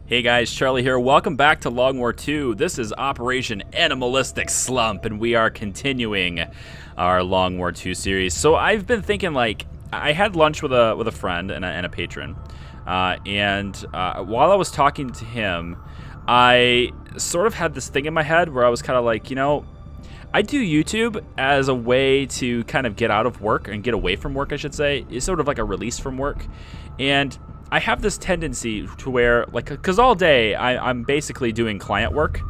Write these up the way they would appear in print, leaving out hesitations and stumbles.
Hey guys, Charlie here. Welcome back to Long War 2. This is Operation Animalistic Slump, and we are continuing our Long War 2 series. So I've been thinking, like, I had lunch with a friend and a patron, and while I was talking to him, I sort of had this thing in my head where I was kind of like, you know, I do YouTube as a way to kind of get out of work and get away from work, I should say. It's sort of like a release from work, and I have this tendency to where, like, because all day I'm basically doing client work,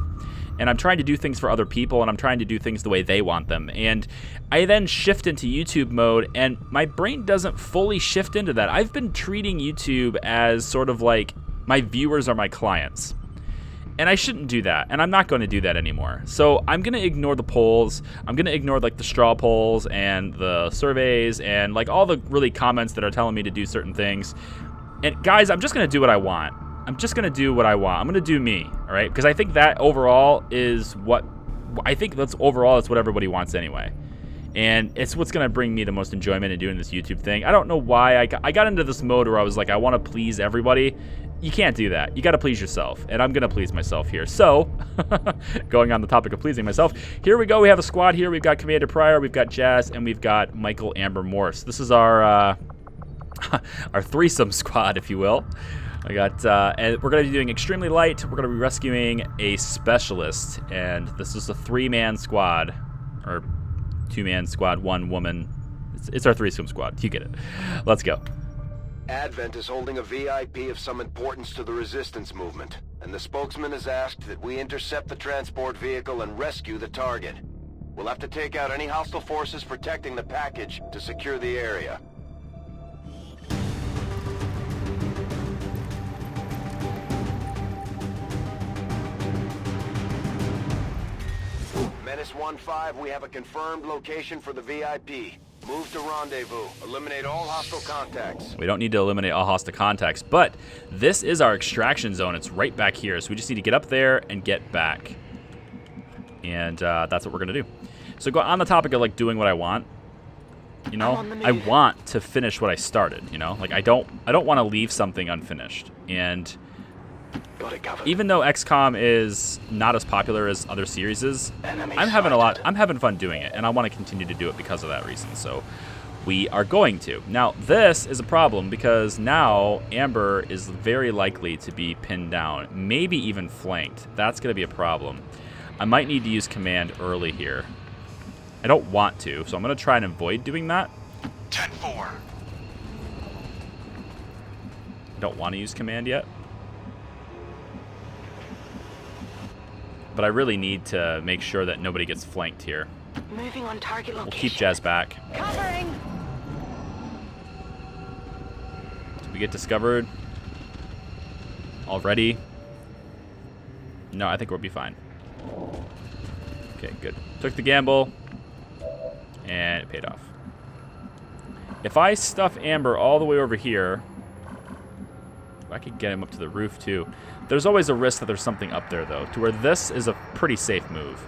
and I'm trying to do things for other people, and I'm trying to do things the way they want them. And I then shift into YouTube mode, and my brain doesn't fully shift into that. I've been treating YouTube as sort of like my viewers are my clients. And I shouldn't do that, and I'm not going to do that anymore. So I'm going to ignore the polls. I'm going to ignore, like, the straw polls and the surveys and, like, all the really comments that are telling me to do certain things. And guys, I'm just going to do what I want. I'm just going to do what I want. I'm going to do me, all right? Because I think that overall is what, that's what everybody wants anyway. And it's what's going to bring me the most enjoyment in doing this YouTube thing. I don't know why I got into this mode where I was like, I want to please everybody. You can't do that. You got to please yourself. And I'm going to please myself here. So, going on the topic of pleasing myself, here we go. We have a squad here. We've got Commander Pryor, we've got Jazz, and we've got Michael Amber Morse. This is our our threesome squad, if you will. I got, and we're going to be doing extremely light. We're going to be rescuing a specialist, and this is a 3-man squad, or 2-man squad, 1 woman. It's our threesome squad. You get it. Let's go. Advent is holding a VIP of some importance to the resistance movement, and the spokesman has asked that we intercept the transport vehicle and rescue the target. We'll have to take out any hostile forces protecting the package to secure the area. Menace 1-5, we have a confirmed location for the VIP. Move to rendezvous. Eliminate all hostile contacts. We don't need to eliminate all hostile contacts, but this is our extraction zone. It's right back here, so we just need to get up there and get back. And that's what we're going to do. So go on the topic of, like, doing what I want. You know, I want to finish what I started, you know? Like, I don't want to leave something unfinished. And even though XCOM is not as popular as other series is, I'm having fun doing it, and I want to continue to do it because of that reason. So we are going to. Now, this is a problem because now Amber is very likely to be pinned down, maybe even flanked. That's going to be a problem. I might need to use command early here. I don't want to, so I'm going to try and avoid doing that. 10-4. I don't want to use command yet. But I really need to make sure that nobody gets flanked here. Moving on target location. We'll keep Jazz back. Covering. Did we get discovered already? No, I think we'll be fine. Okay, good. Took the gamble, and it paid off. If I stuff Amber all the way over here, I could get him up to the roof too. There's always a risk that there's something up there, though, to where this is a pretty safe move.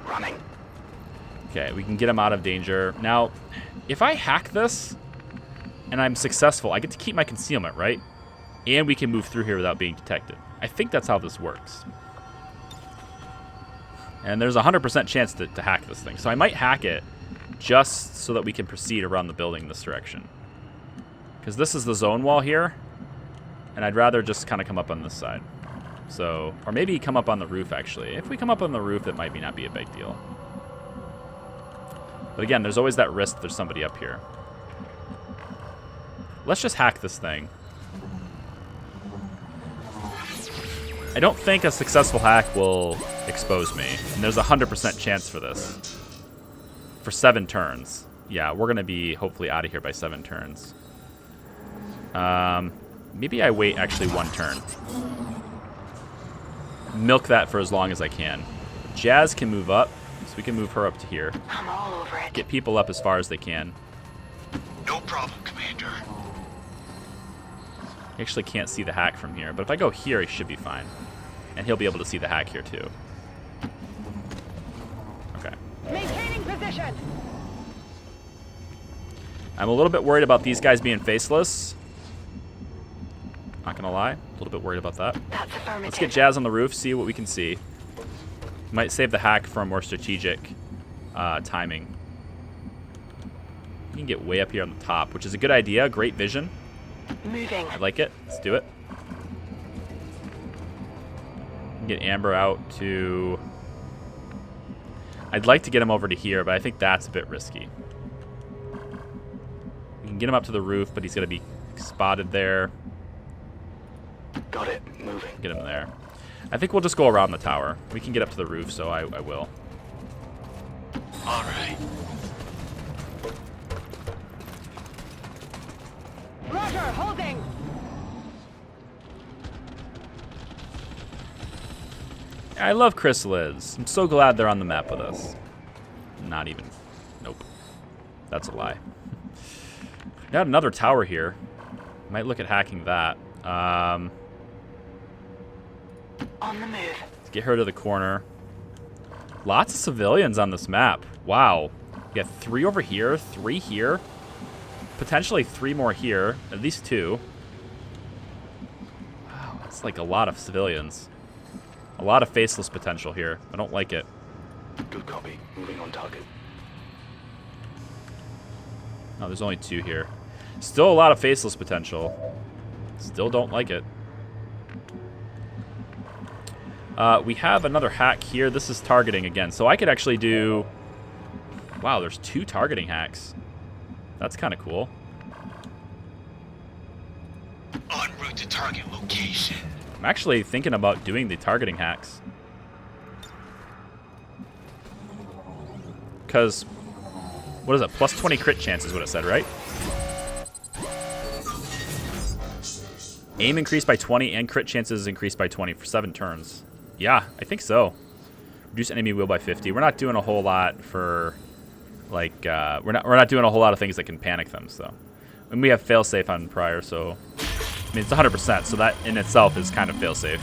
Running. Okay, we can get him out of danger. Now, if I hack this and I'm successful, I get to keep my concealment, right? And we can move through here without being detected. I think that's how this works. And there's a 100% chance to hack this thing. So I might hack it just so that we can proceed around the building in this direction. Because this is the zone wall here. And I'd rather just kind of come up on this side. So, or maybe come up on the roof, actually. If we come up on the roof, it might not be a big deal. But again, there's always that risk there's somebody up here. Let's just hack this thing. I don't think a successful hack will expose me. And there's a 100% chance for this. For 7 turns. Yeah, we're going to be hopefully out of here by 7 turns. Maybe I wait actually 1 turn. Milk that for as long as I can. Jazz can move up, so we can move her up to here. I'm all over it. Get people up as far as they can. No problem, Commander. I actually can't see the hack from here, but if I go here, he should be fine. And he'll be able to see the hack here too. Okay. Maintaining position. I'm a little bit worried about these guys being faceless. Not gonna lie, a little bit worried about that. That's affirmative. Let's get Jazz on the roof, see what we can see. Might save the hack for a more strategic timing. You can get way up here on the top, which is a good idea. Great vision. Moving. I like it. Let's do it. Get Amber out to... I'd like to get him over to here, but I think that's a bit risky. We can get him up to the roof, but he's going to be spotted there. Got it. Moving. Get him there. I think we'll just go around the tower. We can get up to the roof, so I will. All right. Roger, holding. I love chrysalids. I'm so glad they're on the map with us. Not even. Nope. That's a lie. Got another tower here. Might look at hacking that. On the move. Let's get her to the corner. Lots of civilians on this map. Wow. We got 3 over here, 3 here. Potentially 3 more here. At least 2. Wow, that's like a lot of civilians. A lot of faceless potential here. I don't like it. Good copy. Moving on target. Oh, there's only 2 here. Still a lot of faceless potential. Still don't like it. We have another hack here. This is targeting again. So I could actually do... Wow, there's 2 targeting hacks. That's kind of cool. En route to target location. I'm actually thinking about doing the targeting hacks. Because, what is it? Plus 20 crit chance is what it said, right? Aim increased by 20 and crit chances increased by 20 for 7 turns. Yeah, I think so. Reduce enemy wheel by 50. We're not doing a whole lot for, like, we're not doing a whole lot of things that can panic them. So, and we have failsafe on prior, so I mean it's 100%. So that in itself is kind of failsafe.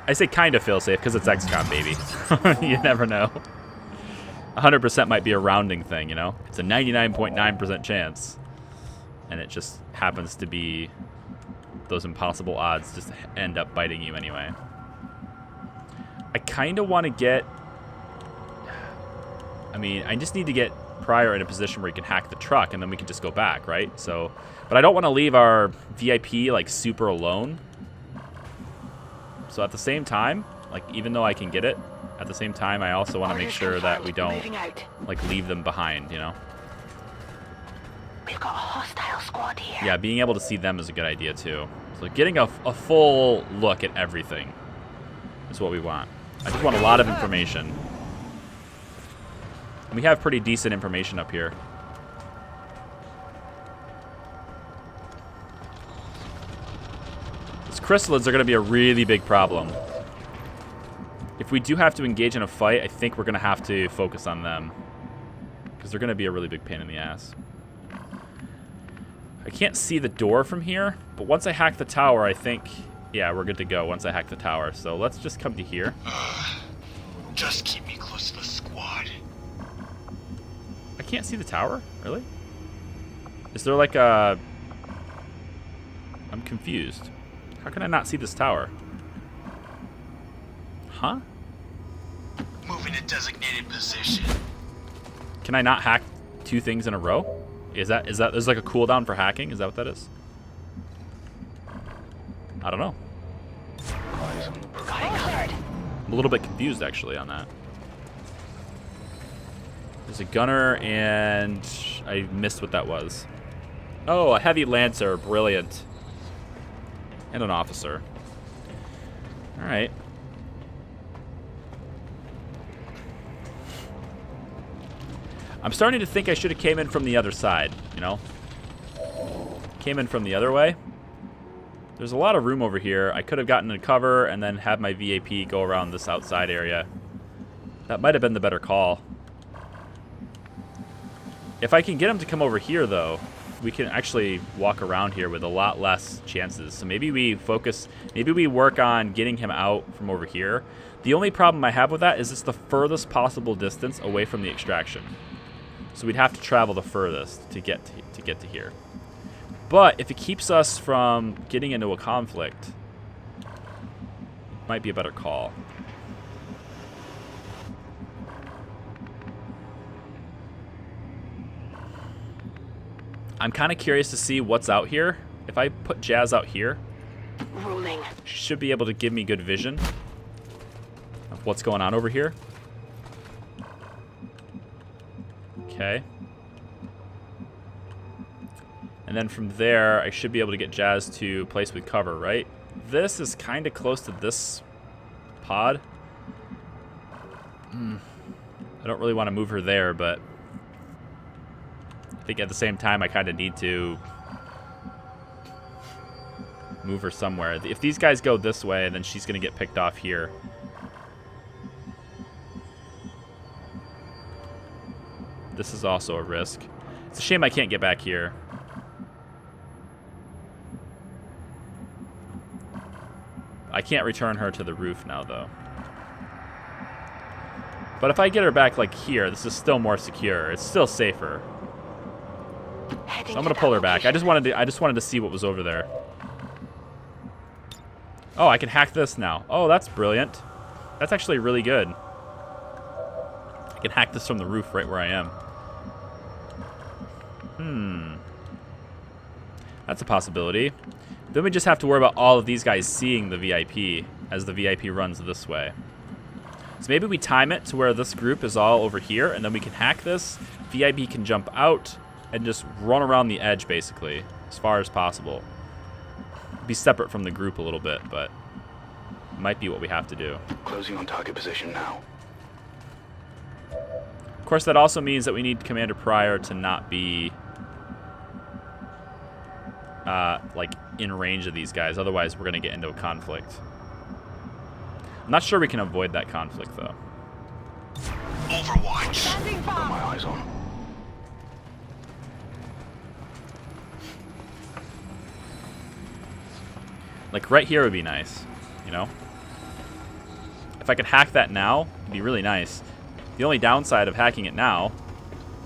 I say kind of failsafe because it's XCOM, baby. You never know. 100% might be a rounding thing, you know. It's a 99.9% chance, and it just happens to be those impossible odds just end up biting you anyway. I kind of want to get... I mean, I just need to get Pryor in a position where he can hack the truck, and then we can just go back, right? So, but I don't want to leave our VIP, like, super alone. So at the same time, like, even though I can get it, at the same time, I also want to make sure that we don't, like, leave them behind, you know? We've got a hostile squad here. Yeah, being able to see them is a good idea, too. So getting a full look at everything is what we want. I just want a lot of information. We have pretty decent information up here. These chrysalids are going to be a really big problem. If we do have to engage in a fight, I think we're going to have to focus on them, because they're going to be a really big pain in the ass. I can't see the door from here, but once I hack the tower, I think, yeah, we're good to go once I hack the tower. So let's just come to here. Just keep me close to the squad. I can't see the tower? Really? Is there like a... I'm confused. How can I not see this tower? Huh? Moving to designated position. Can I not hack 2 things in a row? Is that there's like a cooldown for hacking? Is that what that is? I don't know. Got it covered. I'm a little bit confused actually on that. There's a gunner and I missed what that was. Oh, a heavy lancer, brilliant. And an officer. All right. I'm starting to think I should have came in from the other side, you know? Came in from the other way. There's a lot of room over here. I could have gotten a cover and then have my VAP go around this outside area. That might have been the better call. If I can get him to come over here, though, we can actually walk around here with a lot less chances. So maybe we focus, maybe we work on getting him out from over here. The only problem I have with that is it's the furthest possible distance away from the extraction. So we'd have to travel the furthest to get to here. But if it keeps us from getting into a conflict, might be a better call. I'm kind of curious to see what's out here. If I put Jazz out here, Ruling. she should be able to give me good vision of what's going on over here. Okay. And then from there, I should be able to get Jazz to place with cover, right? This is kind of close to this pod. I don't really want to move her there, but I think at the same time, I kind of need to move her somewhere. If these guys go this way, then she's going to get picked off here. This is also a risk. It's a shame I can't get back here. I can't return her to the roof now, though. But if I get her back, like, here, this is still more secure. It's still safer. So I'm gonna pull her back. I just wanted to see what was over there. Oh, I can hack this now. Oh, that's brilliant. That's actually really good. I can hack this from the roof right where I am. That's a possibility. Then we just have to worry about all of these guys seeing the VIP as the VIP runs this way. So maybe we time it to where this group is all over here, and then we can hack this. VIP can jump out and just run around the edge, basically, as far as possible. Be separate from the group a little bit, but might be what we have to do. Closing on target position now. Of course, that also means that we need Commander Pryor to not be like in range of these guys. Otherwise, we're going to get into a conflict. I'm not sure we can avoid that conflict, though. Overwatch. Standing Got by. my eyes on. Like, right here would be nice, you know? If I could hack that now, it'd be really nice. The only downside of hacking it now,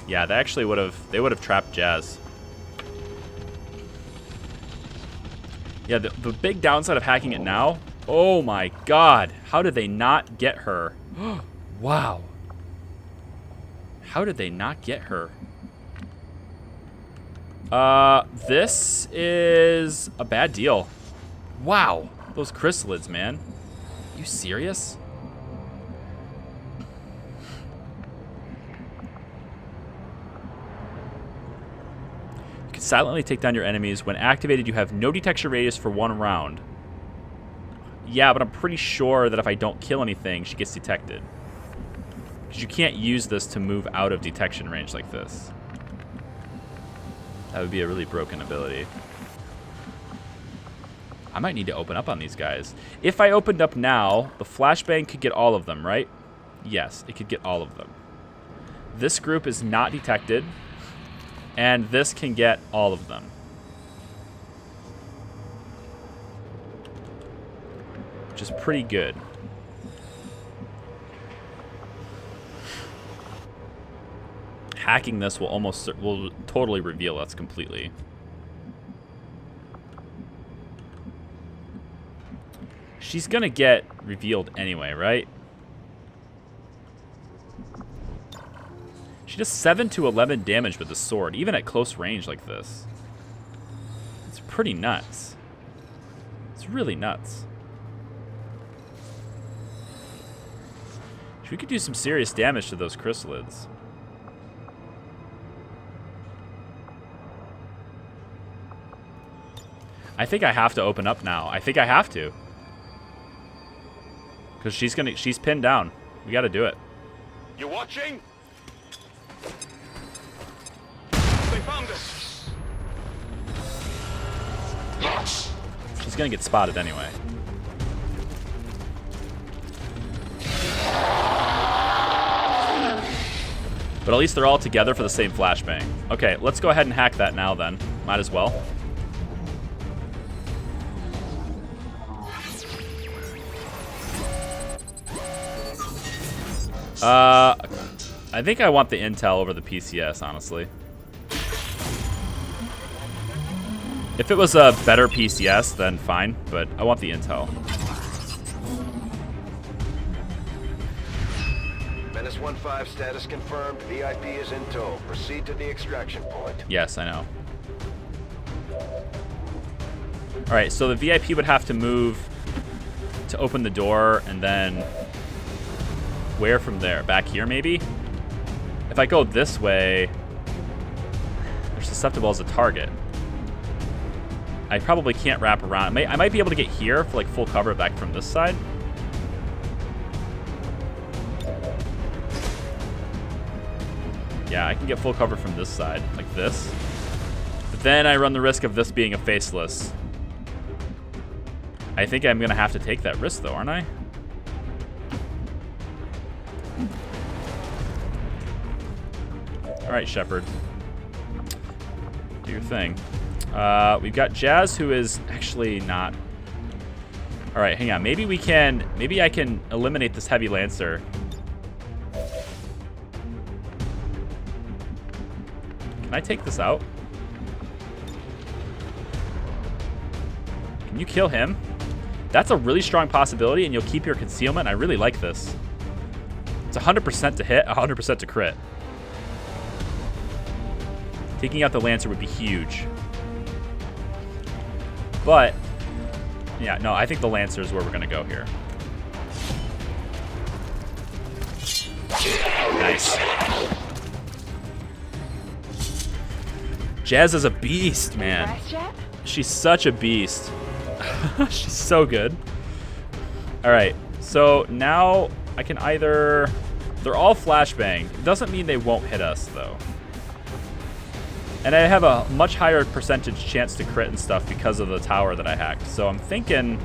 yeah, they actually would have trapped Jazz. Yeah, the big downside of hacking it now, oh my god, how did they not get her? Wow. How did they not get her? This is a bad deal. Wow, those chrysalids, man. You serious? You can silently take down your enemies. When activated, you have no detection radius for 1 round. Yeah, but I'm pretty sure that if I don't kill anything, she gets detected. Because you can't use this to move out of detection range like this. That would be a really broken ability. I might need to open up on these guys. If I opened up now, the flashbang could get all of them, right? Yes, it could get all of them. This group is not detected, and this can get all of them. Which is pretty good. Hacking this will totally reveal us completely. She's gonna get revealed anyway, right? She does 7 to 11 damage with the sword, even at close range like this. It's pretty nuts. It's really nuts. We could do some serious damage to those chrysalids. I think I have to open up now. I think I have to. Because she's pinned down. We got to do it. You watching? They found us. She's going to get spotted anyway. But at least they're all together for the same flashbang. Okay, let's go ahead and hack that now then. Might as well. I think I want the intel over the PCS, honestly. If it was a better PCS, then fine, but I want the intel. Menace 1-5 status confirmed. VIP is in tow. Proceed to the extraction point. Yes, I know. All right, so the VIP would have to move to open the door, and then where from there? Back here, maybe? If I go this way, they're susceptible as a target. I probably can't wrap around. I might be able to get here for like full cover back from this side. Yeah, I can get full cover from this side, like this. But then I run the risk of this being a faceless. I think I'm gonna have to take that risk though, aren't I? All right, Shepard. Do your thing. We've got Jazz, who is actually not. All right, hang on. Maybe I can eliminate this heavy lancer. Can I take this out? Can you kill him? That's a really strong possibility, and you'll keep your concealment. I really like this. It's 100% to hit, 100% to crit. Taking out the lancer would be huge. But, yeah, no, I think the lancer is where we're going to go here. Nice. Jazz is a beast, man. Rest yet? She's such a beast. She's so good. All right, so now I can either... They're all flashbang. It doesn't mean they won't hit us, though. And I have a much higher percentage chance to crit and stuff because of the tower that I hacked. So I'm thinking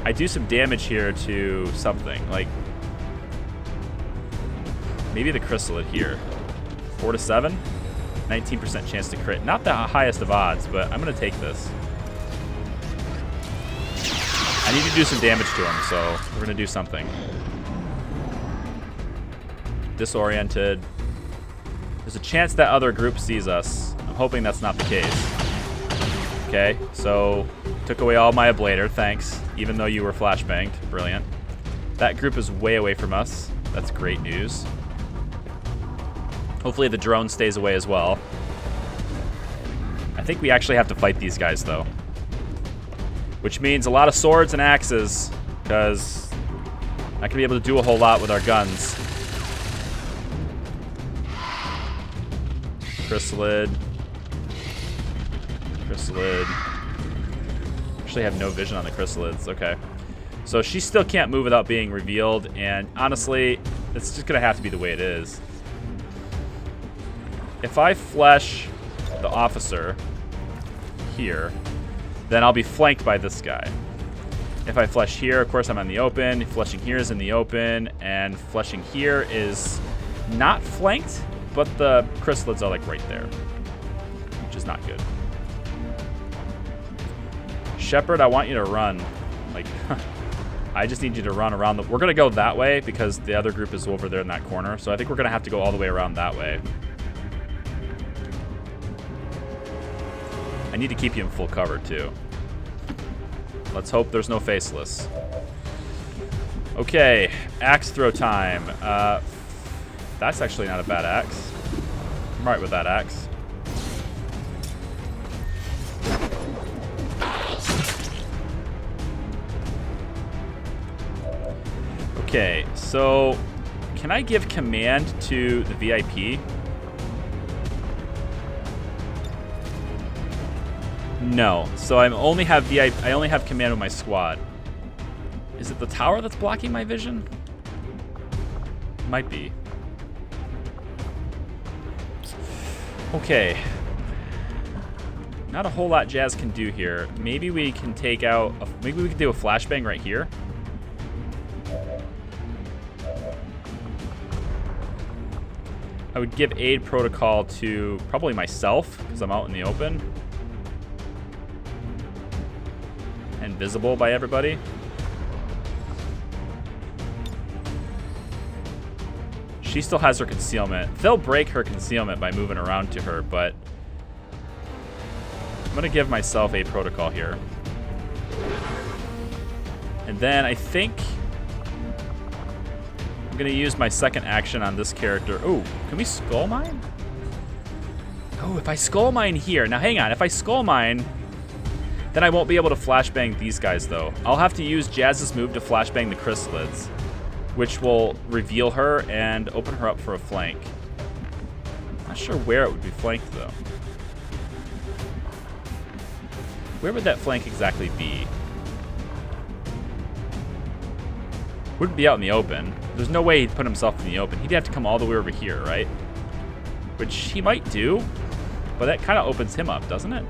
I do some damage here to something. Like, maybe the chrysalid here. 4 to 7? 19% chance to crit. Not the highest of odds, but I'm going to take this. I need to do some damage to him, so we're going to do something. Disoriented. There's a chance that other group sees us. I'm hoping that's not the case. Okay, so took away all my ablator, thanks. Even though you were flashbanged. Brilliant. That group is way away from us. That's great news. Hopefully the drone stays away as well. I think we actually have to fight these guys, though. Which means a lot of swords and axes, because I'm not going to be able to do a whole lot with our guns. Chrysalid. Chrysalid. Actually, I have no vision on the chrysalids. Okay. So she still can't move without being revealed, and honestly, it's just going to have to be the way it is. If I flesh the officer here, then I'll be flanked by this guy. If I flesh here, of course I'm in the open. Fleshing here is in the open, and fleshing here is not flanked, but the chrysalids are like right there, which is not good. Shepard, I want you to run. Like, I just need you to run around the... We're going to go that way because the other group is over there in that corner, so I think we're going to have to go all the way around that way. I need to keep you in full cover, too. Let's hope there's no faceless. Okay, axe throw time. That's actually not a bad axe. I'm right with that axe. Okay, so can I give command to the VIP? No. So I only have command with my squad. Is it the tower that's blocking my vision? Might be. Okay. Not a whole lot Jazz can do here. Maybe we can take out... maybe we can do a flashbang right here. I would give aid protocol to probably myself, because I'm out in the open. And visible by everybody. She still has her concealment. They'll break her concealment by moving around to her, but I'm gonna give myself a protocol here. And then I think I'm gonna use my second action on this character. Oh, can we skull mine? Oh, if I skull mine here. Now hang on, if I skull mine, then I won't be able to flashbang these guys though. I'll have to use Jazz's move to flashbang the chrysalids, which will reveal her and open her up for a flank. Not sure where it would be flanked though. Where would that flank exactly be? Wouldn't be out in the open. There's no way he'd put himself in the open. He'd have to come all the way over here, right? Which he might do, but that kind of opens him up, doesn't it?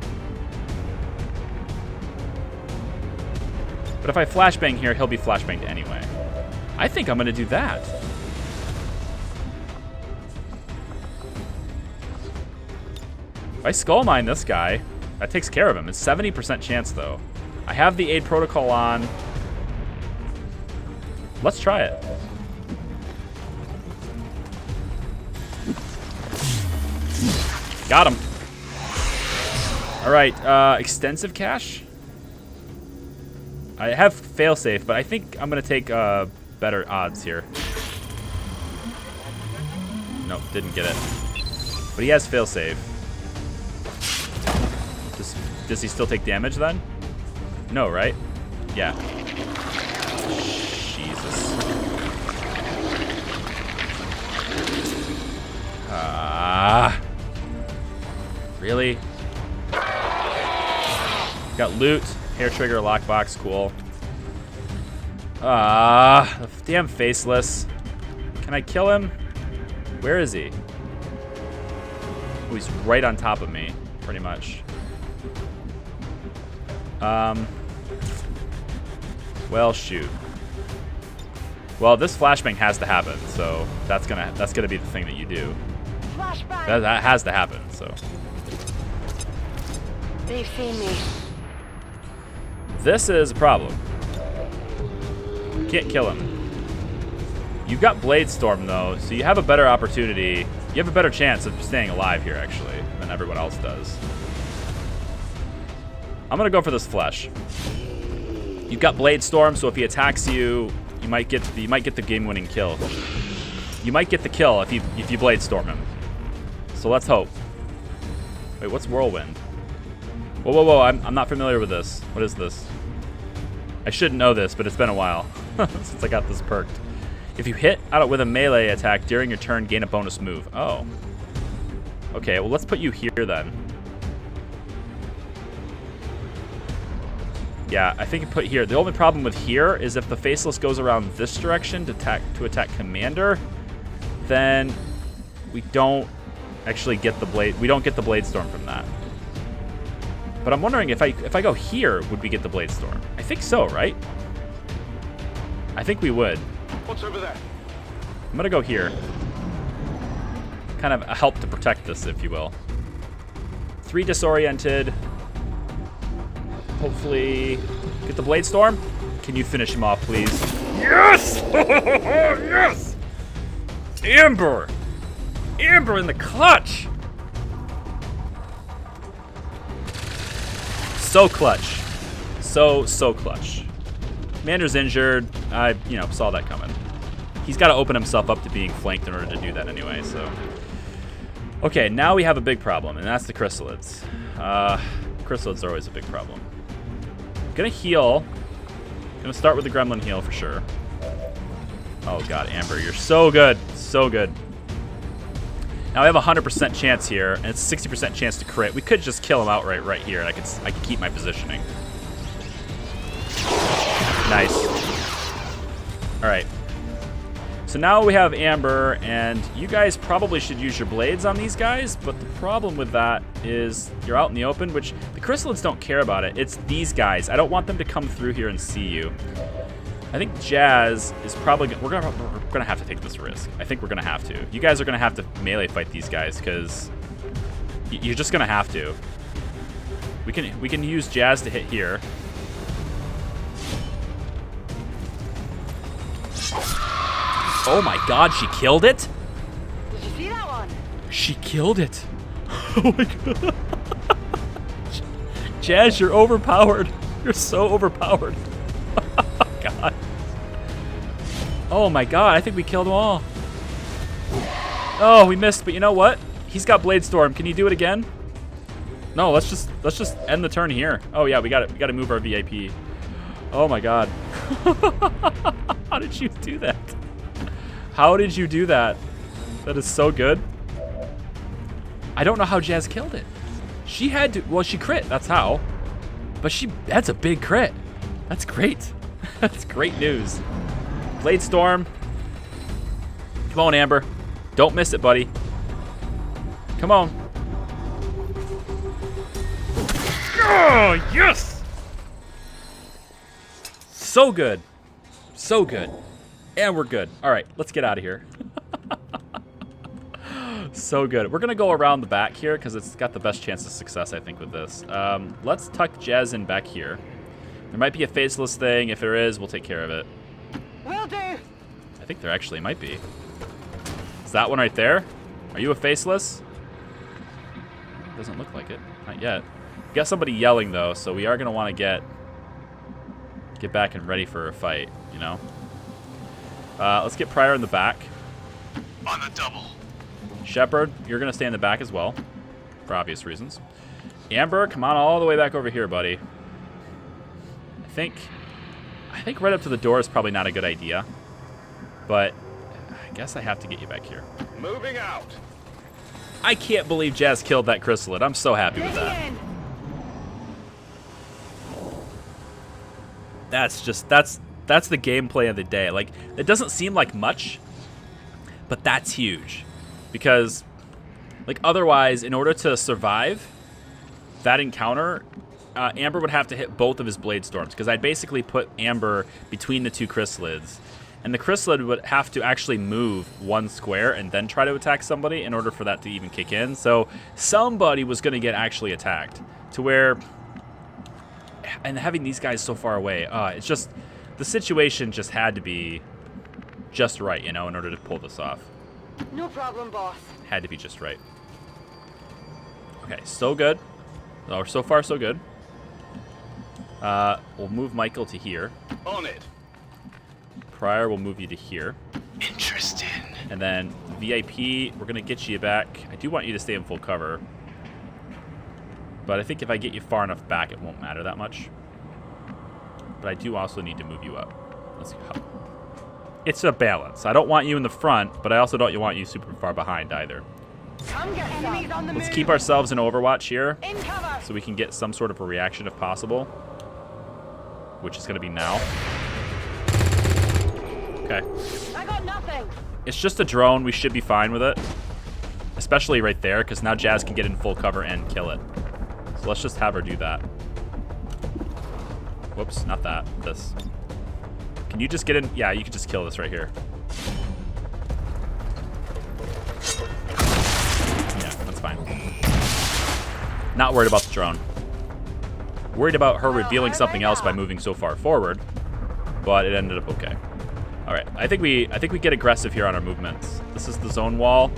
But if I flashbang here, he'll be flashbanged anyway. I think I'm going to do that. If I skull mine this guy, that takes care of him. It's 70% chance though. I have the aid protocol on. Let's try it. Got him. All right, extensive cache. I have failsafe, but I think I'm gonna take better odds here. Nope, didn't get it. But he has failsafe. Does he still take damage then? No, right? Yeah. Jesus. Really? Got loot, hair trigger, lockbox, cool. Damn faceless. Can I kill him? Where is he? Oh, he's right on top of me, pretty much. Well, shoot. Well, this flashbang has to happen, so that's gonna be the thing that you do. Flashbang. That has to happen, so. They've seen me. This is a problem. Can't kill him. You've got Blade Storm though, so you have a better opportunity. You have a better chance of staying alive here, actually, than everyone else does. I'm gonna go for this flesh. You've got Blade Storm, so if he attacks you, you might get the game-winning kill. You might get the kill if you Blade Storm him. So let's hope. Wait, what's Whirlwind? Whoa, whoa, whoa! I'm not familiar with this. What is this? I should know this, but it's been a while since I got this perked. If you hit out with a melee attack during your turn, gain a bonus move. Oh. Okay, well let's put you here then. Yeah, I think you put here. The only problem with here is if the Faceless goes around this direction to attack Commander, then we don't actually get the blade. We don't get the Blade Storm from that. But I'm wondering if I go here, would we get the Blade Storm? I think so, right? I think we would. What's over there? I'm gonna go here. Kind of a help to protect this, if you will. 3 disoriented. Hopefully get the Blade Storm. Can you finish him off, please? Yes! Yes! Amber! Amber in the clutch! So clutch. So clutch. Commander's injured. I, saw that coming. He's got to open himself up to being flanked in order to do that anyway, so. Okay, now we have a big problem, and that's the chrysalids. Chrysalids are always a big problem. Gonna heal. Gonna start with the gremlin heal for sure. Oh god, Amber, you're so good. So good. Now I have a 100% chance here, and it's a 60% chance to crit. We could just kill him outright right here, and I could keep my positioning. Nice. Alright. So now we have Amber, and you guys probably should use your blades on these guys, but the problem with that is you're out in the open, which the chrysalids don't care about it. It's these guys. I don't want them to come through here and see you. I think Jazz is probably we're gonna have to take this risk. I think we're gonna have to. You guys are gonna have to melee fight these guys because you're just gonna have to. We can use Jazz to hit here. Oh my god, she killed it? Did you see that one? She killed it. Oh my god. Jazz, you're overpowered. You're so overpowered. God. Oh my God, I think we killed them all. Oh, we missed, but you know what? He's got Blade Storm. Can you do it again? No, let's just end the turn here. Oh yeah, we got to move our VIP. Oh my God. How did you do that? How did you do that? That is so good. I don't know how Jazz killed it. She had to, well, she crit, that's how. But that's a big crit. That's great. That's great news. Blade Storm. Come on, Amber. Don't miss it, buddy. Come on. Oh, yes! So good. So good. And we're good. All right, let's get out of here. So good. We're going to go around the back here because it's got the best chance of success, I think, with this. Let's tuck Jazz in back here. There might be a faceless thing. If there is, we'll take care of it. Will do. I think there actually might be. Is that one right there? Are you a faceless? Doesn't look like it. Not yet. We got somebody yelling, though, so we are going to want to get back and ready for a fight, you know? Let's get Pryor in the back. On the double. Shepard, you're going to stay in the back as well, for obvious reasons. Amber, come on all the way back over here, buddy. I think right up to the door is probably not a good idea, but I guess I have to get you back here. Moving out. I can't believe Jazz killed that chrysalid. I'm so happy with that. That's the gameplay of the day. Like, it doesn't seem like much, but that's huge. Because, like, otherwise, in order to survive that encounter, Amber would have to hit both of his Blade Storms. Because I'd basically put Amber between the two chrysalids. And the chrysalid would have to actually move one square and then try to attack somebody in order for that to even kick in. So somebody was going to get actually attacked. To where, and having these guys so far away, it's just, the situation just had to be just right, you know, in order to pull this off. No problem, boss. Had to be just right. Okay, so good. Oh, so far, so good. We'll move Michael to here. On it. Pryor will move you to here. Interesting. And then VIP, we're going to get you back. I do want you to stay in full cover. But I think if I get you far enough back, it won't matter that much. But I do also need to move you up. Let's go. It's a balance. I don't want you in the front, but I also don't want you super far behind either. Come get enemies on the move. Let's keep ourselves in Overwatch here, In cover. so we can get some sort of a reaction if possible, which is going to be now. Okay. I got nothing. It's just a drone. We should be fine with it, especially right there, because now Jazz can get in full cover and kill it. So let's just have her do that. Whoops, not that. This. Can you just get in? Yeah, you can just kill this right here. Yeah, that's fine. Not worried about the drone. Worried about her revealing something else by moving so far forward, but it ended up okay. All right, I think we get aggressive here on our movements. This is the zone wall.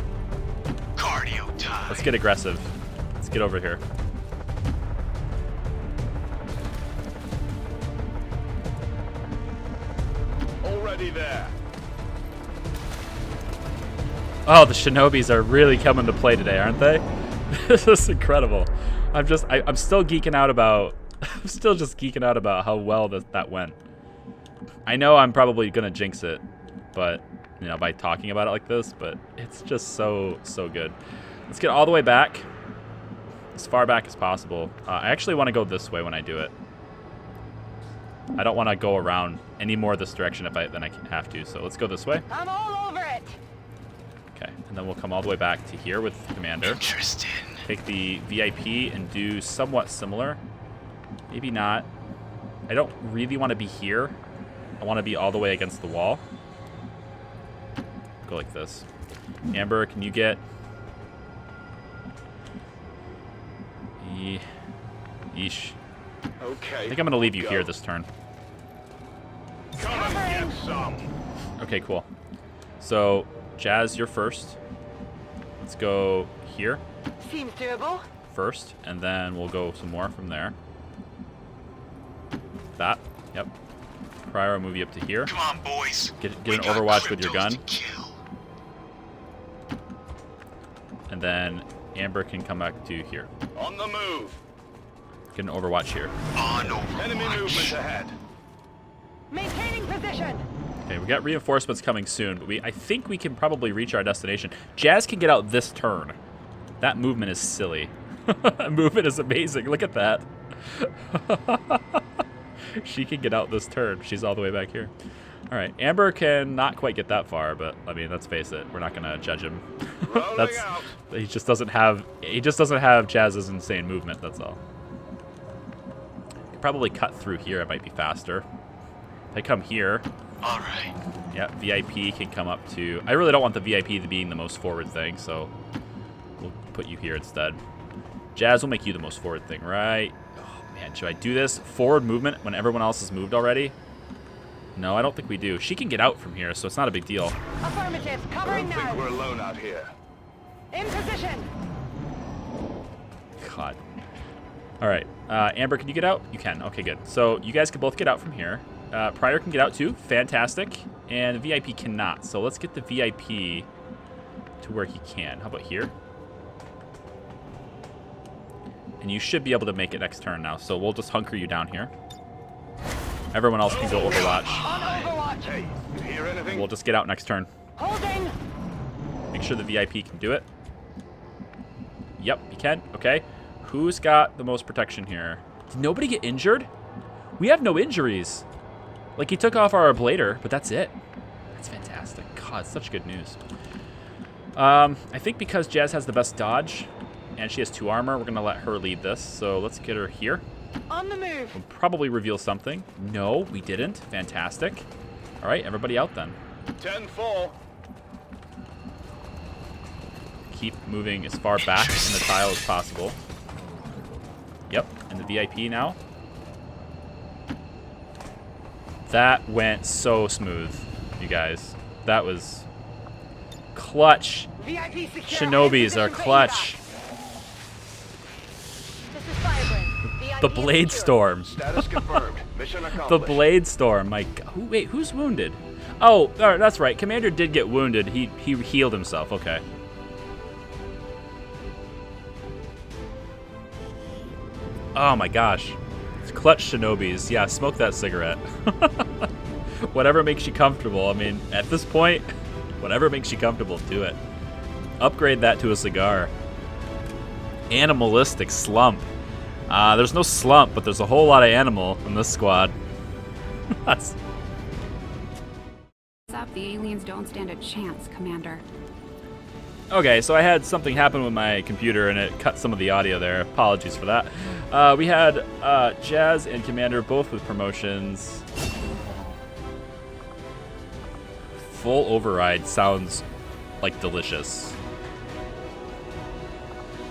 Cardio time. Let's get aggressive. Let's get over here. Already there. Oh, the Shinobis are really coming to play today, aren't they? This is incredible. I'm still geeking out about. I'm still just geeking out about how well that went. I know I'm probably gonna jinx it, but you know, by talking about it like this, but it's just so good. Let's get all the way back, as far back as possible. I actually want to go this way when I do it. I don't want to go around any more this direction than I can have to, so let's go this way. I'm all over it. Okay, and then we'll come all the way back to here with Commander. Interesting. Take the VIP and do somewhat similar. Maybe not. I don't really want to be here. I want to be all the way against the wall. Go like this. Amber, can you get... Yeesh. Okay. I think I'm going to leave you here this turn. Come and get some. Okay, cool. So, Jazz, you're first. Let's go here Seems doable. first, and then we'll go some more from there. that. Yep. Prior will move you up to here. Come on, boys. Get an overwatch with your gun. And then Amber can come back to here. On the move. Get an overwatch here. On Overwatch. Enemy movement ahead. Maintaining position. Okay, we got reinforcements coming soon, but I think we can probably reach our destination. Jazz can get out this turn. That movement is silly. Movement is amazing. Look at that. She can get out this turn. She's all the way back here. All right, Amber can not quite get that far, but I mean, let's face it, we're not gonna judge him. He just doesn't have Jazz's insane movement. That's all. Could probably cut through here. It might be faster. If I come here. All right. Yeah, VIP can come up to. I really don't want the VIP to be the most forward thing, so we'll put you here instead. Jazz will make you the most forward thing, right? Oh man, should I do this forward movement when everyone else has moved already? No, I don't think we do. She can get out from here, so it's not a big deal. Affirmative. I Covering don't think now. we're alone out here. In position. God. All right, Amber, can you get out? You can. Okay, good. So you guys can both get out from here. Prior can get out too. Fantastic. And the VIP cannot. So let's get the VIP to where he can. How about here? And you should be able to make it next turn now. So we'll just hunker you down here. Everyone else can go Overwatch. On Overwatch. Hey, you hear anything? We'll just get out next turn. Holding. Make sure the VIP can do it. Yep, he can. Okay. Who's got the most protection here? Did nobody get injured? We have no injuries. Like, he took off our ablator, but that's it. That's fantastic. God, such good news. I think because Jazz has the best dodge, and she has 2 armor, we're going to let her lead this. So let's get her here. On the move. We'll probably reveal something. No, we didn't. Fantastic. All right, everybody out then. 10-4. Keep moving as far back in the tile as possible. Yep, and the VIP now. That went so smooth, you guys. That was clutch. VIP secure. Shinobis are clutch. This is Firebrand. VIP The Blade secure. Storm. Status confirmed. Mission accomplished. The Blade Storm. My God. Wait, who's wounded? Oh, all right, that's right. Commander did get wounded. He healed himself. Okay. Oh my gosh. It's clutch Shinobis. Yeah, smoke that cigarette. Whatever makes you comfortable. I mean, at this point, whatever makes you comfortable, do it. Upgrade that to a cigar. Animalistic Slump. There's no slump, but there's a whole lot of animal in this squad. That's... The aliens don't stand a chance, Commander. Okay, so I had something happen with my computer and it cut some of the audio there. Apologies for that. We had Jazz and Commander both with promotions. Full override sounds like delicious.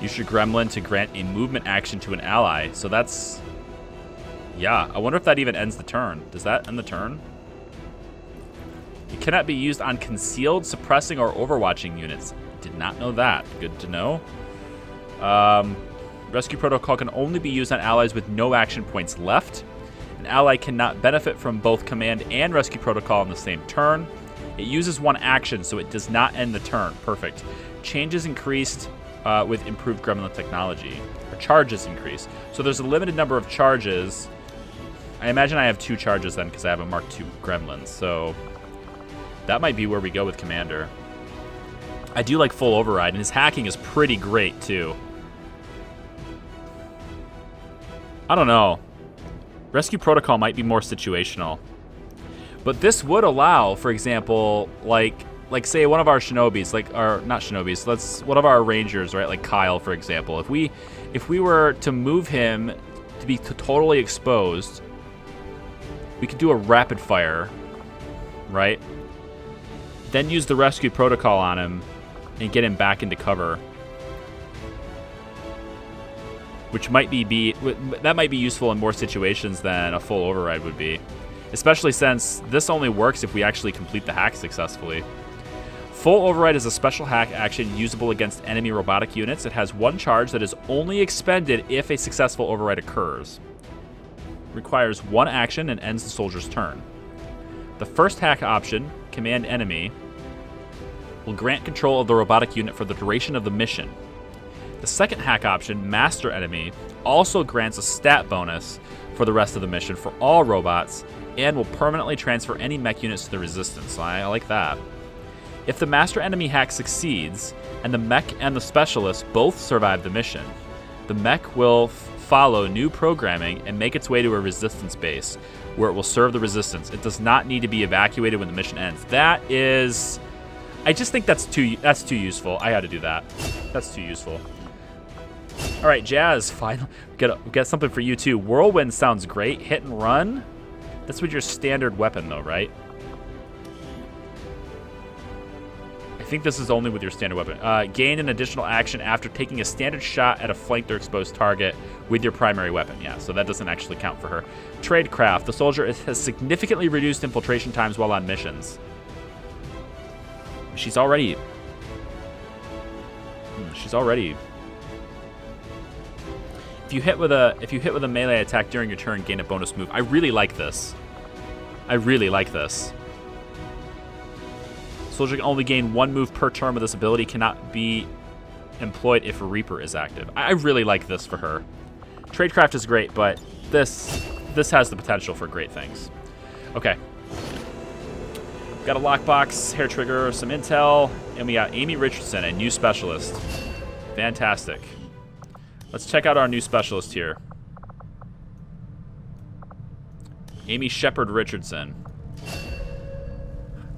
Use your gremlin to grant a movement action to an ally. So that's... yeah, I wonder if that even ends the turn. Does that end the turn? It cannot be used on concealed, suppressing, or overwatching units. Did not know that. Good to know. Rescue protocol can only be used on allies with no action points left. An ally cannot benefit from both command and rescue protocol in the same turn. It uses 1 action, so it does not end the turn. Perfect. Changes increased with improved gremlin technology. Or charges increased. So there's a limited number of charges. I imagine I have 2 charges then because I have a Mark II gremlin. So that might be where we go with Commander. I do like full override, and his hacking is pretty great, too. I don't know. Rescue protocol might be more situational. But this would allow, for example, like say one of our Shinobis, not Shinobis, one of our Rangers, right? Like Kyle, for example. If we were to move him to be totally exposed, we could do a rapid fire, right? Then use the rescue protocol on him and get him back into cover, which might that might be useful in more situations than a full override would be, especially since this only works if we actually complete the hack successfully. Full override is a special hack action usable against enemy robotic units. It has 1 charge that is only expended if a successful override occurs. requires one action and ends the soldier's turn. The first hack option, Command Enemy, will grant control of the robotic unit for the duration of the mission. The second hack option, Master Enemy, also grants a stat bonus for the rest of the mission for all robots and will permanently transfer any mech units to the Resistance. So I like that. If the Master Enemy hack succeeds, and the mech and the Specialist both survive the mission, the mech will follow new programming and make its way to a Resistance base, where it will serve the Resistance. It does not need to be evacuated when the mission ends. That is... I just think that's too useful. I had to do that. That's too useful. All right, Jazz, finally, we got something for you too. Whirlwind sounds great. Hit and run. That's with your standard weapon though, right? I think this is only with your standard weapon. Gain an additional action after taking a standard shot at a flanked or exposed target with your primary weapon. Yeah, so that doesn't actually count for her. Tradecraft. The soldier has significantly reduced infiltration times while on missions. She's already... If you hit with a melee attack during your turn, gain a bonus move. I really like this. Soldier can only gain one move per turn with this ability. Cannot be employed if a Reaper is active. I really like this for her. Tradecraft is great, but this has the potential for great things. Okay. Got a lockbox, hair trigger, some intel, and we got Amy Richardson, a new specialist. Fantastic. Let's check out our new specialist here. Amy Shepard Richardson.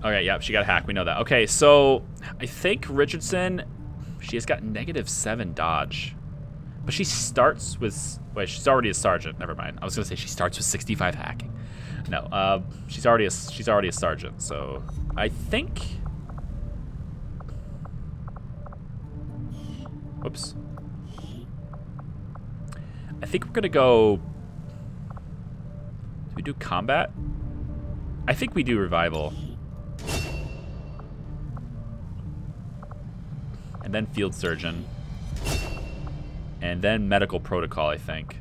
Okay, yep, she got a hack. We know that. Okay, so I think Richardson, she has got -7 dodge. But she starts with... Wait, she's already a sergeant. Never mind. I was going to say she starts with 65 hacking. No, she's already a sergeant, so I think... Whoops. I think we're going to go... Do we do combat? I think we do revival. And then field surgeon. And then medical protocol, I think.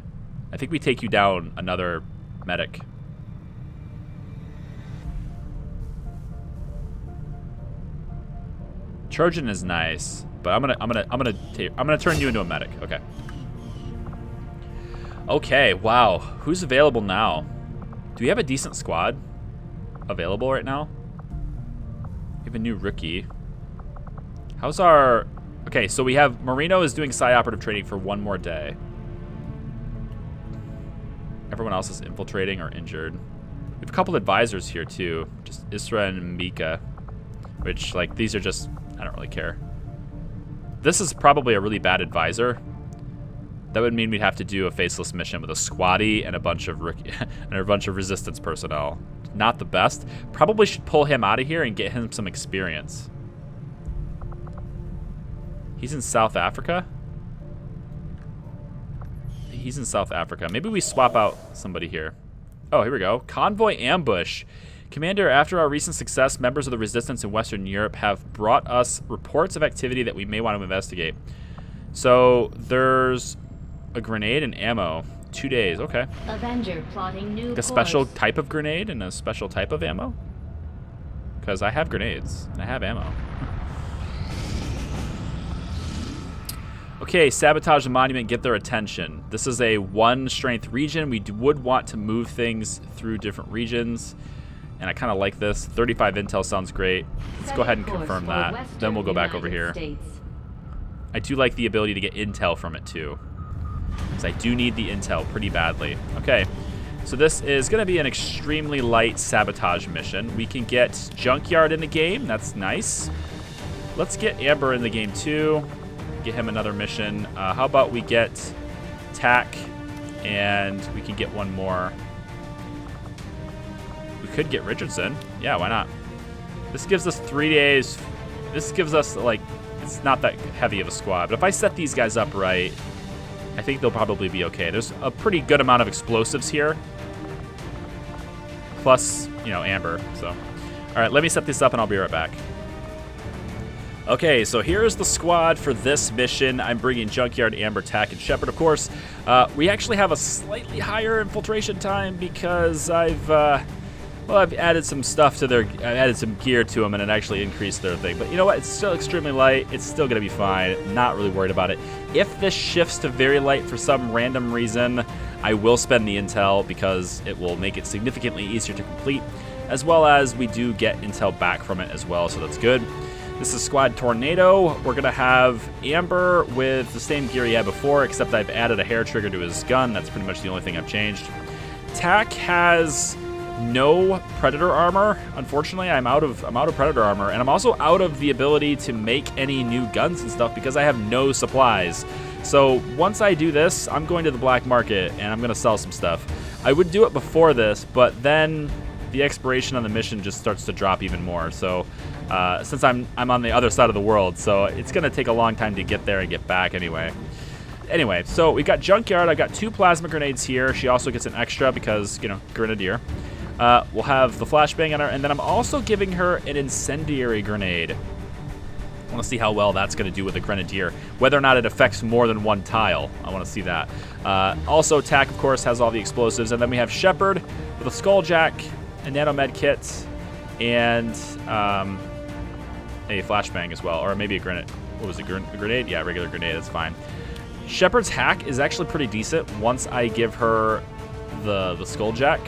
I think we take you down another medic. Trojan is nice, but I'm gonna turn you into a medic. Okay. Okay, wow. Who's available now? Do we have a decent squad available right now? We have a new rookie. How's our... Okay, so we have... Marino is doing psi operative training for 1 more day. Everyone else is infiltrating or injured. We have a couple advisors here, too. Just Isra and Mika. Which, like, these are just... I don't really care. This is probably a really bad advisor. That would mean we'd have to do a faceless mission with a squatty and a bunch of rookie and a bunch of resistance personnel. Not the best. Probably should pull him out of here and get him some experience. He's in South Africa? He's in South Africa. Maybe we swap out somebody here. Oh, here we go. Convoy ambush. Commander, after our recent success, members of the Resistance in Western Europe have brought us reports of activity that we may want to investigate. So there's a grenade and ammo. 2 days. Okay. Avenger plotting new a special type of grenade and a special type of ammo? Because I have grenades and I have ammo. Okay, sabotage the monument, get their attention. This is a 1 strength region. We would want to move things through different regions. And I kind of like this. 35 intel sounds great. Let's go ahead and confirm that. Then we'll go back over here. I do like the ability to get intel from it too. Because I do need the intel pretty badly. Okay, so this is going to be an extremely light sabotage mission. We can get Junkyard in the game. That's nice. Let's get Amber in the game too. Get him another mission. How about we get TAC and we can get one more. We could get Richardson. Yeah, why not? This gives us 3 days. This gives us, like, it's not that heavy of a squad. But if I set these guys up right, I think they'll probably be okay. There's a pretty good amount of explosives here. Plus, you know, Amber. So, all right, let me set this up and I'll be right back. Okay, so here's the squad for this mission. I'm bringing Junkyard, Amber, TAC, and Shepard, of course. We actually have a slightly higher infiltration time because I've added some stuff to I added some gear to them, and it actually increased their thing. But you know what? It's still extremely light. It's still going to be fine. Not really worried about it. If this shifts to very light for some random reason, I will spend the intel because it will make it significantly easier to complete, as well as we do get intel back from it as well, so that's good. This is Squad Tornado. We're going to have Amber with the same gear he had before, except I've added a hair trigger to his gun. That's pretty much the only thing I've changed. Tack has no Predator armor. Unfortunately, I'm out of Predator armor, and I'm also out of the ability to make any new guns and stuff because I have no supplies. So once I do this, I'm going to the black market, and I'm going to sell some stuff. I would do it before this, but then the expiration on the mission just starts to drop even more. So since I'm on the other side of the world, so it's going to take a long time to get there and get back anyway. Anyway, so we got Junkyard. I got 2 plasma grenades here. She also gets an extra because, you know, Grenadier. We'll have the flashbang on her, and then I'm also giving her an incendiary grenade. I want to see how well that's going to do with a Grenadier, whether or not it affects more than one tile. I want to see that. Also, Tack, of course, has all the explosives, and then we have Shepard with a Skulljack, a nanomed kit, and a flashbang as well, or maybe a grenade. What was it, a grenade? Yeah, regular grenade, that's fine. Shepard's hack is actually pretty decent once I give her the Skulljack.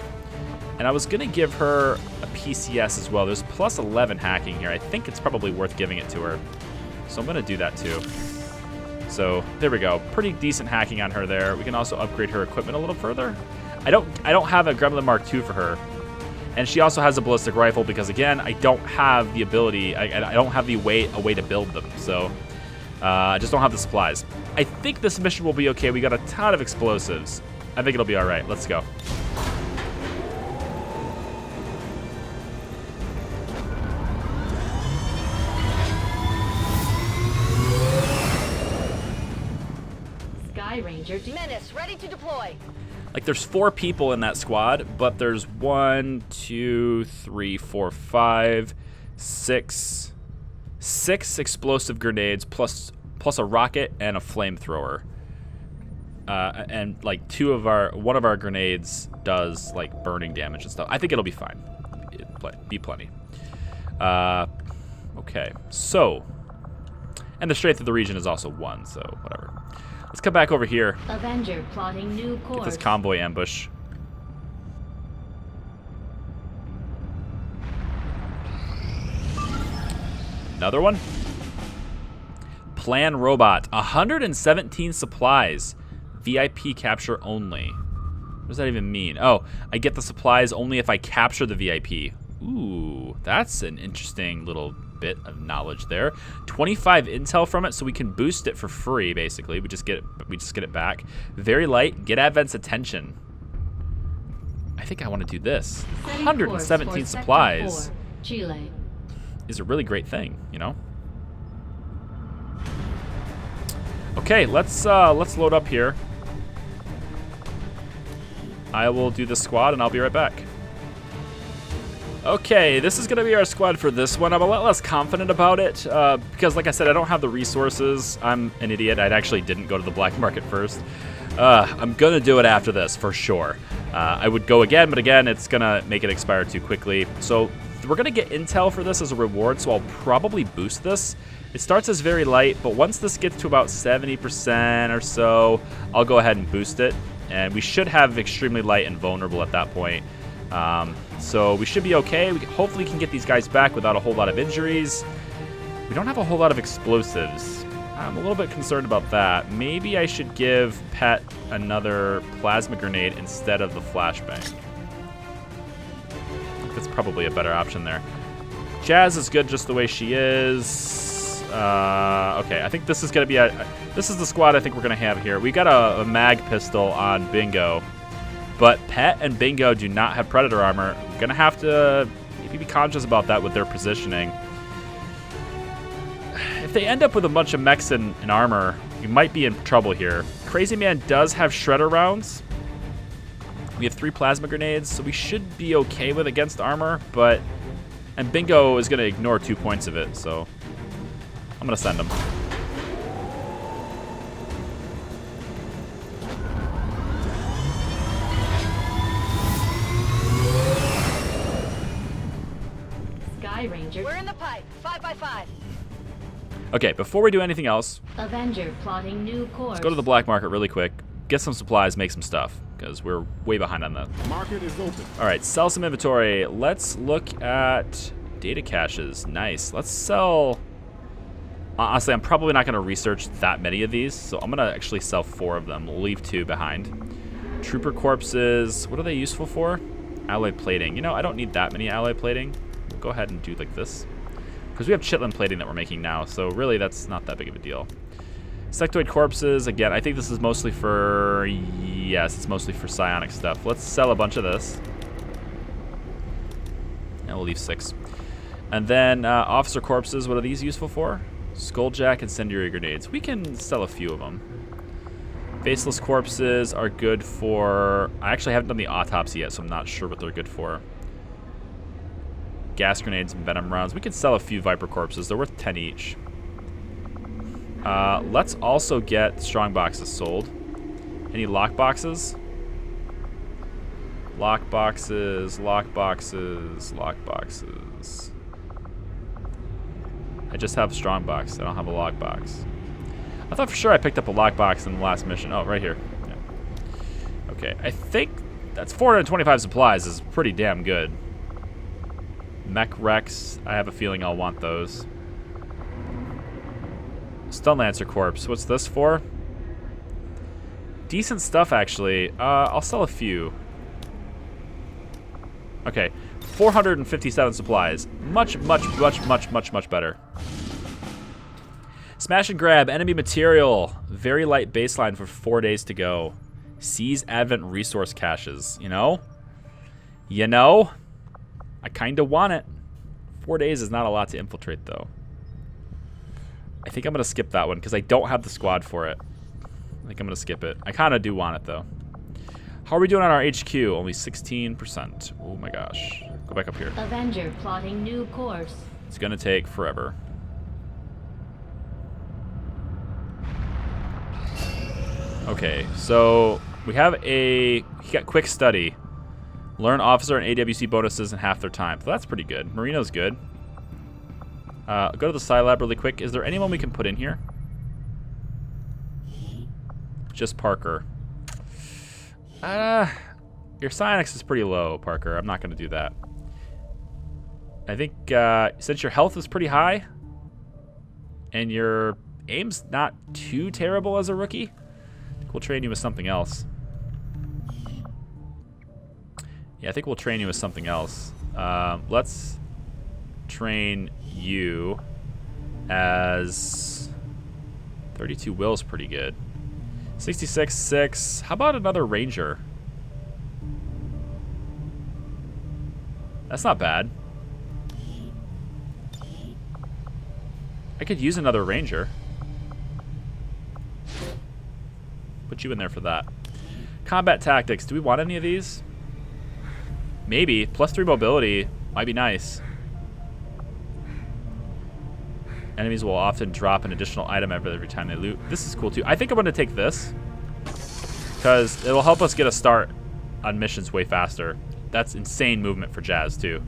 And I was going to give her a PCS as well. There's plus 11 hacking here. I think it's probably worth giving it to her. So I'm going to do that too. So there we go. Pretty decent hacking on her there. We can also upgrade her equipment a little further. I don't have a Gremlin Mark II for her. And she also has a ballistic rifle because, again, I don't have the ability. I don't have a way to build them. So I just don't have the supplies. I think this mission will be okay. We got a ton of explosives. I think it'll be all right. Let's go. Ranger Menace, ready to deploy. Like, there's 4 people in that squad, but there's 1, 2, 3, 4, 5, 6 explosive grenades plus a rocket and a flamethrower. And like one of our grenades does like burning damage and stuff. I think it'll be fine. Be plenty. Okay, so, and the strength of the region is also 1, so whatever. Let's come back over here. Avenger plotting new course. Get this convoy ambush. Another one. Plan robot. 117 supplies. VIP capture only. What does that even mean? Oh, I get the supplies only if I capture the VIP. Ooh, that's an interesting little bit of knowledge there. 25 intel from it, so we can boost it for free. Basically, we just get it back. Very light. Get Advent's attention. I think I want to do this. 117 supplies. Chile is a really great thing, you know. Okay, let's load up here. I will do this squad, and I'll be right back. Okay, this is going to be our squad for this one. I'm a lot less confident about it because, like I said, I don't have the resources. I'm an idiot. I actually didn't go to the black market first. I'm going to do it after this for sure. I would go again, but again, it's going to make it expire too quickly. So we're going to get intel for this as a reward, so I'll probably boost this. It starts as very light, but once this gets to about 70% or so, I'll go ahead and boost it. And we should have extremely light and vulnerable at that point. So we should be okay. We hopefully can get these guys back without a whole lot of injuries. We don't have a whole lot of explosives. I'm a little bit concerned about that. Maybe I should give Pet another plasma grenade instead of the flashbang. I think that's probably a better option there. Jazz is good just the way she is. Okay, I think this is going to be this is the squad I think we're going to have here. We got a mag pistol on Bingo. But Pet and Bingo do not have Predator armor. We're going to have to maybe be conscious about that with their positioning. If they end up with a bunch of mechs in armor, we might be in trouble here. Crazy Man does have Shredder rounds. We have 3 plasma grenades, so we should be okay with against armor. And Bingo is going to ignore 2 points of it, so I'm going to send him. Ranger. We're in the pipe. 5 by 5. Okay, before we do anything else, Avenger plotting new course. let's go to the black market really quick, get some supplies, make some stuff, because we're way behind on that. Market is open. All right, sell some inventory. Let's look at data caches. Nice. Let's sell... Honestly, I'm probably not going to research that many of these, so I'm going to actually sell 4 of them. We'll leave 2 behind. Trooper corpses. What are they useful for? Alloy plating. You know, I don't need that many alloy plating. We'll go ahead and do like this. Because we have chitlin plating that we're making now, so really that's not that big of a deal. Sectoid corpses, again, I think this is mostly for... Yes, it's mostly for psionic stuff. Let's sell a bunch of this. And we'll leave 6. And then officer corpses, what are these useful for? Skulljack, incendiary grenades. We can sell a few of them. Faceless corpses are good for... I actually haven't done the autopsy yet, so I'm not sure what they're good for. Gas grenades and venom rounds. We can sell a few Viper corpses. They're worth 10 each. Let's also get strong boxes sold. Any lock boxes? Lock boxes, lock boxes, lock boxes. I just have strong box. I don't have a lock box. I thought for sure I picked up a lock box in the last mission. Oh, right here. Yeah. Okay, I think that's 425 supplies is pretty damn good. Mech Rex, I have a feeling I'll want those. Stun Lancer Corpse, what's this for? Decent stuff, actually. I'll sell a few. Okay, 457 supplies. Much, much, much, much, much, much better. Smash and grab, enemy material. Very light baseline for 4 days to go. Seize Advent resource caches, you know? You know? I kind of want it. 4 days is not a lot to infiltrate, though. I think I'm going to skip that one because I don't have the squad for it. I think I'm going to skip it. I kind of do want it, though. How are we doing on our HQ? Only 16%. Oh, my gosh. Go back up here. Avenger plotting new course. It's going to take forever. Okay, so we have we got quick study. Learn officer and AWC bonuses in half their time. So that's pretty good. Marino's good. Go to the Psi Lab really quick. Is there anyone we can put in here? Just Parker. Your psionics is pretty low, Parker. I'm not going to do that. I think since your health is pretty high and your aim's not too terrible as a rookie, I think we'll train you with something else. Yeah, I think we'll train you with something else. Let's train you as 32 will's pretty good. 66-6. How about another ranger? That's not bad. I could use another ranger. Put you in there for that. Combat tactics. Do we want any of these? Maybe. +3 mobility might be nice. Enemies will often drop an additional item every time they loot. This is cool too. I think I'm going to take this because it'll help us get a start on missions way faster. That's insane movement for Jazz too.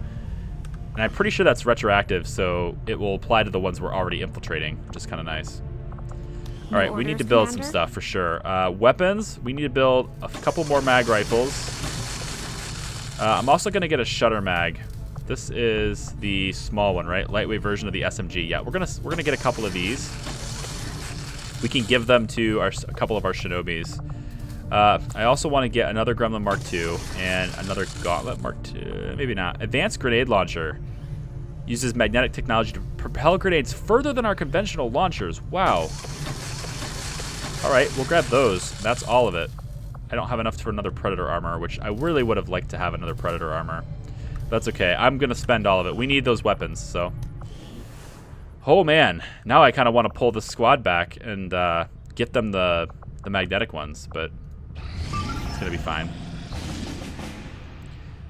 And I'm pretty sure that's retroactive, so it will apply to the ones we're already infiltrating, which is kind of nice. All right, we need to build some stuff for sure. Weapons, we need to build a couple more mag rifles. I'm also going to get a shutter mag. This is the small one, right? Lightweight version of the SMG. Yeah, we're gonna get a couple of these. We can give them to a couple of our shinobis. I also want to get another Gremlin Mark II and another Gauntlet Mark II. Maybe not. Advanced grenade launcher uses magnetic technology to propel grenades further than our conventional launchers. Wow. All right, we'll grab those. That's all of it. I don't have enough for another Predator armor, which I really would have liked to have another Predator armor. That's okay. I'm going to spend all of it. We need those weapons, so. Oh, man. Now I kind of want to pull the squad back and get them the magnetic ones, but it's going to be fine.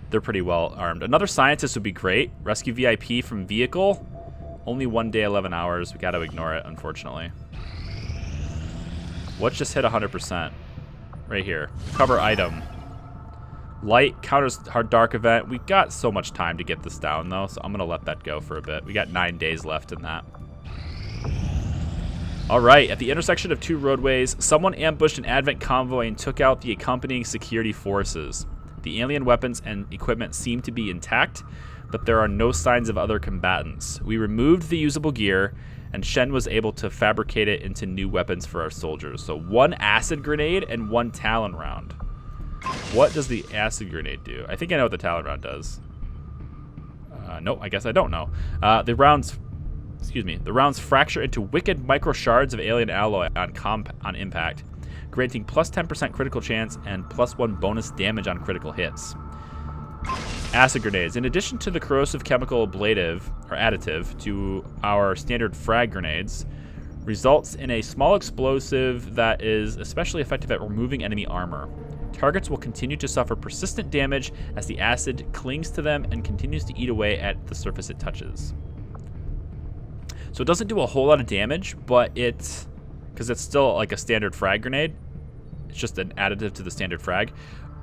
They're pretty well armed. Another scientist would be great. Rescue VIP from vehicle. Only 1 day, 11 hours. We got to ignore it, unfortunately. What's just hit 100%? Right here. Cover item. Light counters hard dark event. We got so much time to get this down, though, so I'm going to let that go for a bit. We got 9 days left in that. All right, at the intersection of 2 roadways, someone ambushed an Advent convoy and took out the accompanying security forces. The alien weapons and equipment seem to be intact, but there are no signs of other combatants. We removed the usable gear, and Shen was able to fabricate it into new weapons for our soldiers. So 1 acid grenade and 1 Talon round. What does the acid grenade do? I think I know what the Talon round does. No, I guess I don't know. The rounds fracture into wicked micro shards of alien alloy on impact, granting plus 10% critical chance and plus 1 bonus damage on critical hits. Acid grenades. In addition to the corrosive chemical ablative or additive to our standard frag grenades, results in a small explosive that is especially effective at removing enemy armor. Targets will continue to suffer persistent damage as the acid clings to them and continues to eat away at the surface it touches. So it doesn't do a whole lot of damage, but because it's still like a standard frag grenade, it's just an additive to the standard frag,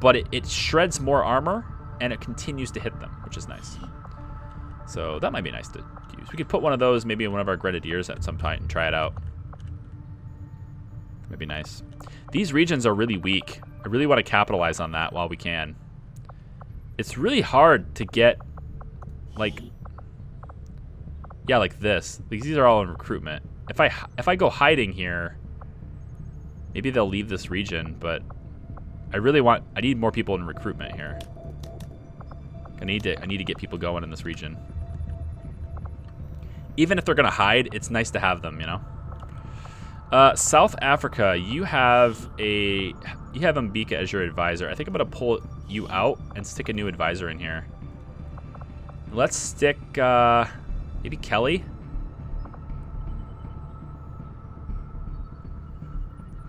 but it shreds more armor and it continues to hit them, which is nice. So that might be nice to use. We could put one of those maybe in one of our grenadiers at some point and try it out. That'd be nice. These regions are really weak. I really want to capitalize on that while we can. It's really hard to get, like this. Because these are all in recruitment. If I go hiding here, maybe they'll leave this region, but I need more people in recruitment here. I need to get people going in this region. Even if they're gonna hide, it's nice to have them, you know. South Africa, you have Mbika as your advisor. I think I'm gonna pull you out and stick a new advisor in here. Let's stick maybe Kelly.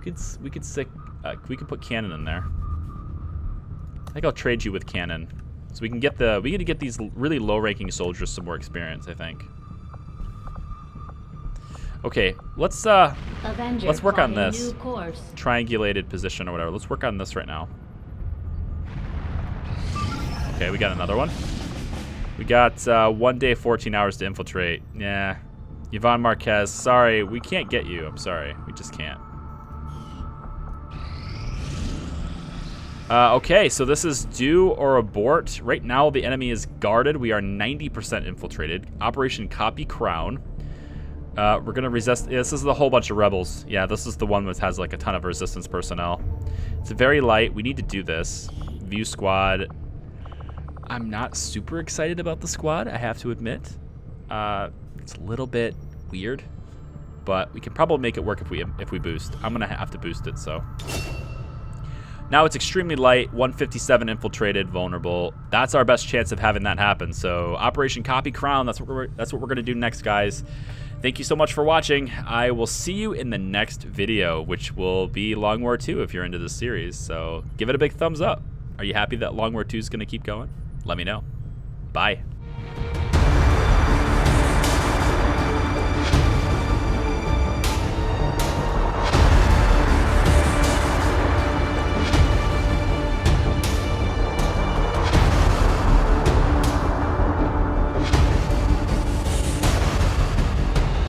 We could put Cannon in there. I think I'll trade you with Cannon, so we can get these really low-ranking soldiers some more experience, I think. Okay, let's work on this triangulated position or whatever. Let's work on this right now. Okay, we got another one. We got 1 day, 14 hours to infiltrate. Yeah, Yvonne Marquez. Sorry, we can't get you. I'm sorry, we just can't. Okay, so this is do or abort. Right now, the enemy is guarded. We are 90% infiltrated. Operation Copy Crown. We're gonna resist. Yeah, this is the whole bunch of rebels. Yeah, this is the one that has like a ton of resistance personnel. It's very light. We need to do this. View squad. I'm not super excited about the squad, I have to admit. It's a little bit weird, but we can probably make it work if we boost. I'm gonna have to boost it, so. Now it's extremely light, 157 infiltrated, vulnerable. That's our best chance of having that happen. So Operation Copy Crown, that's what we're gonna do next, guys. Thank you so much for watching. I will see you in the next video, which will be Long War 2 if you're into this series. So give it a big thumbs up. Are you happy that Long War 2 is gonna keep going? Let me know. Bye.